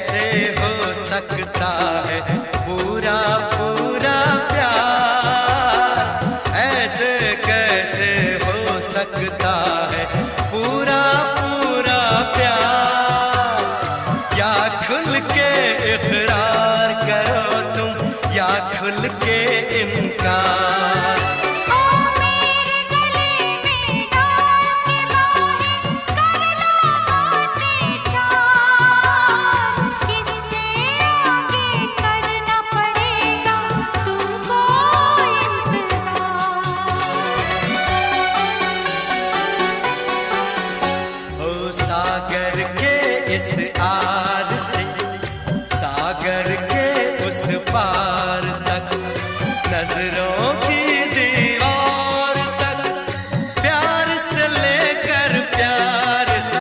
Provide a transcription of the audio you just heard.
कैसे हो सकता है पूरा पूरा प्यार, ऐसे कैसे हो सकता है पूरा पूरा प्यार। या खुल के इकरार करो तुम या खुल के इनकार। सागर के इस आर से सागर के उस पार